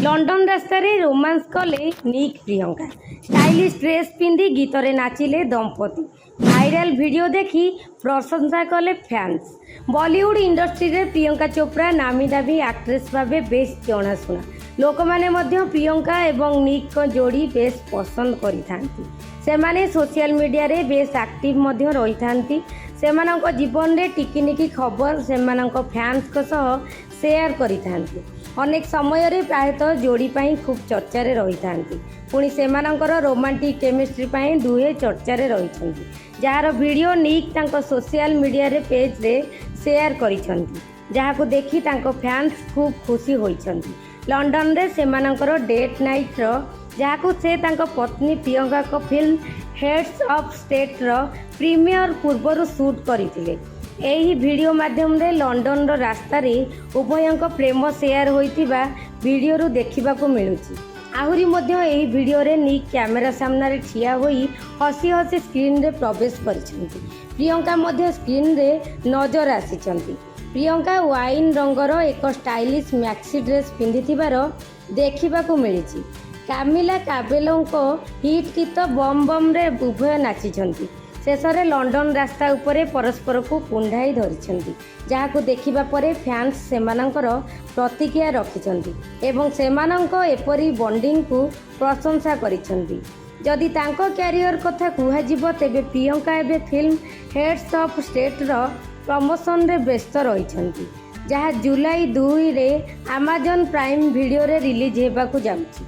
London रास्तार romance कले निक Priyanka. Stylish dress पिंधि गीत रे नाचिले दंपति। भाइराल वीडियो देखी प्रशंसा कले फैंस। बॉलीवुड इंडस्ट्री रे प्रियंका चोप्रा नामी दाबी एक्ट्रेस भावे बेस जनाशुना। लोक मैंने प्रियंका एवं निक को जोड़ी बेस पसंद करिथांती। सेमाने सोशल मीडिया रे बेस एक्टिव मध्य रही थांती। सेमानक जीवन रे टिकिनिकी खबर सेमानक फैंस को सह शेयर करिथांती। अनेक समय रे प्रायतः जोड़ी पाई खूब चर्चा रे रही थांती। पुणी सेमानकर रोमांटिक केमिस्ट्री पाई दुहे चर्चा रे रही छंती। जार वीडियो निक तांको सोशल मीडिया रे पेज रे शेयर करिछंती, जहाको देखि तांको फैंस खूब खुशी होइछंती। लंडन रे सेमानकर डेट नाइट रो जहाको से तांको पत्नी प्रियंका को फिल्म हेड्स ऑफ स्टेट रो प्रीमियर पूर्वर शूट करथिले। एही वीडियो माध्यम रे लंडन रो रास्ता रे उभयंक प्रेम शेयर होइतिबा वीडियो रु देखिबा को मिलुची। आहुरी मध्य एही वीडियो रे निक कैमेरा सामना रे ठिया होई हसी हसी स्क्रीन रे प्रवेश करिसंती। प्रियंका मध्य स्क्रीन रे नजर आसीचंती। प्रियंका वाइन रंगर एक स्टाइलिश मैक्सी ड्रेस पिंधिथिबार देखिबा को मिलिची। कामिला काबेलो को हिट गीत बम बम रे उभय नाचिछंती। शेष में लंडन रास्ता उपरे परस्पर को कुंडाई धरिछंती, जहाको देखिबा परे फैंस सेमानंकर प्रतिक्रिया रखिछंती एवं सेमानंक एपरी बॉन्डिंग को प्रशंसा करिछंती। जदि तांको कैरियर कथा कुहाजिबो तेबे प्रियंका एबे फिल्म हेड्स ऑफ स्टेट रो प्रमोशन रे व्यस्त रहिछंती, जहा जुलाई 2 रे अमेजन प्राइम वीडियो रे रिलीज हेबाकू जाउची।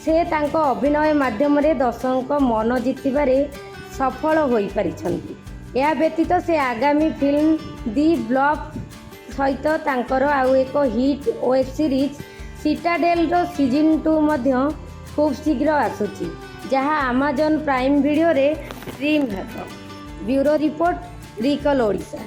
से तांको अभिनय माध्यम रे दर्शकों मन जितिबारे सफल होई परिछंती। या व्यतीत से आगामी फिल्म दी ब्लॉक सहित तांकर आउ एक हिट वेब सीरीज सिटाडेल रो सीजन 2 मध्य खूब शीघ्र आसुची, जहां अमेजन प्राइम वीडियो रे स्ट्रीम हेबो। ब्यूरो रिपोर्ट रिकल ओडिशा।